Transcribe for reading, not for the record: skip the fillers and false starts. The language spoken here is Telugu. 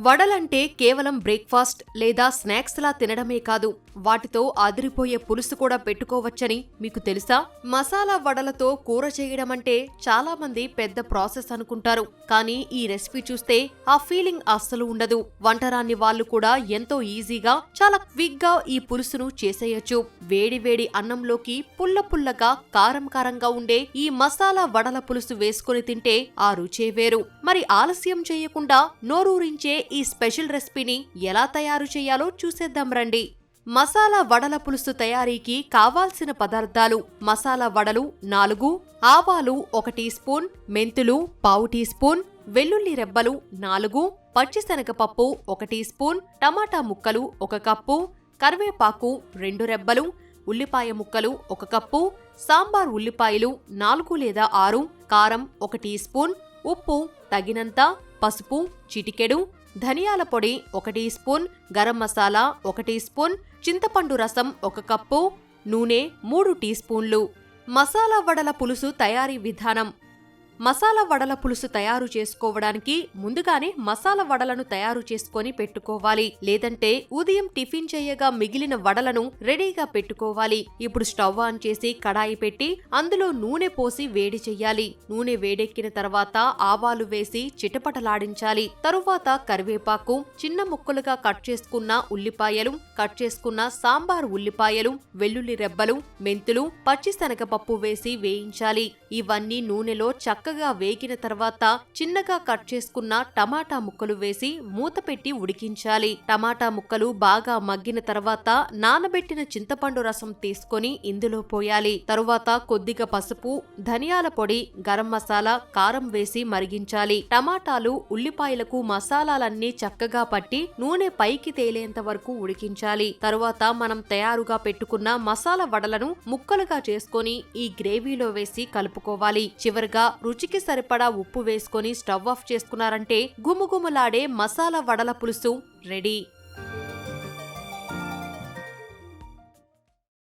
వడలంటే కేవలం బ్రేక్ఫాస్ట్ లేదా స్నాక్స్లా తినడమే కాదు, వాటితో అదిరిపోయే పులుసు కూడా పెట్టుకోవచ్చని మీకు తెలుసా? మసాలా వడలతో కూర చేయడమంటే చాలా మంది పెద్ద ప్రాసెస్ అనుకుంటారు. కానీ ఈ రెసిపీ చూస్తే ఆ ఫీలింగ్ అస్సలు ఉండదు. వంటరాని వాళ్ళు కూడా ఎంతో ఈజీగా చాలా క్విక్ గా ఈ పులుసును చేసేయొచ్చు. వేడి వేడి అన్నంలోకి పుల్ల పుల్లగా కారం కారంగా ఉండే ఈ మసాలా వడల పులుసు వేసుకుని తింటే ఆ రుచే వేరు. మరి ఆలస్యం చేయకుండా నోరూరించే ఈ స్పెషల్ రెసిపీని ఎలా తయారు చేయాలో చూసేద్దాం రండి. మసాలా వడల పులుసు తయారీకి కావాల్సిన పదార్థాలు: మసాలా వడలు 4, ఆవాలు 1 టీ స్పూన్, మెంతులు ½ టీ స్పూన్, వెల్లుల్లి రెబ్బలు 4, పచ్చిశనగపప్పు 1 టీ స్పూన్, టమాటా ముక్కలు 1 కప్పు, కరివేపాకు 2 రెబ్బలు, ఉల్లిపాయ ముక్కలు 1 కప్పు, సాంబార్ ఉల్లిపాయలు 4 లేదా 6, కారం 1 టీ స్పూన్, ఉప్పు తగినంత, పసుపు చిటికెడు, ధనియాల పొడి 1 teaspoon, garam masala 1 teaspoon, చింతపండు రసం 1 కప్పు, నూనె 3 టీ స్పూన్లు. మసాలా వడల పులుసు తయారీ విధానం. మసాలా వడల పులుసు తయారు చేసుకోవడానికి ముందుగానే మసాలా వడలను తయారు చేసుకొని పెట్టుకోవాలి. లేదంటే ఉదయం టిఫిన్ చేయగా మిగిలిన వడలను రెడీగా పెట్టుకోవాలి. ఇప్పుడు స్టవ్ ఆన్ చేసి కడాయి పెట్టి అందులో నూనె పోసి వేడి చెయ్యాలి. నూనె వేడెక్కిన తర్వాత ఆవాలు వేసి చిటపటలాడించాలి. తరువాత కరివేపాకు, చిన్న ముక్కలుగా కట్ చేసుకున్న ఉల్లిపాయలు, కట్ చేసుకున్న సాంబార్ ఉల్లిపాయలు, వెల్లుల్లి రెబ్బలు, మెంతులు, పచ్చిశనగపప్పు వేసి వేయించాలి. ఇవన్నీ నూనెలో చక్కగా వేగిన తర్వాత చిన్నగా కట్ చేసుకున్న టమాటా ముక్కలు వేసి మూత పెట్టి ఉడికించాలి. టమాటా ముక్కలు బాగా మగ్గిన తర్వాత నానబెట్టిన చింతపండు రసం తీసుకొని ఇందులో పోయాలి. తరువాత కొద్దిగా పసుపు, ధనియాల పొడి, గరం మసాలా, కారం వేసి మరిగించాలి. టమాటాలు, ఉల్లిపాయలకు మసాలాలన్నీ చక్కగా పట్టి నూనె పైకి తేలేంత వరకు ఉడికించాలి. తరువాత మనం తయారుగా పెట్టుకున్న మసాలా వడలను ముక్కలుగా చేసుకొని ఈ గ్రేవీలో వేసి కలుపుకోవాలి. చివరగా రుచికి సరిపడా ఉప్పు వేసుకొని స్టవ్ ఆఫ్ చేసుకున్నారంటే గుమగుమలాడే మసాలా వడల పులుసు రెడీ.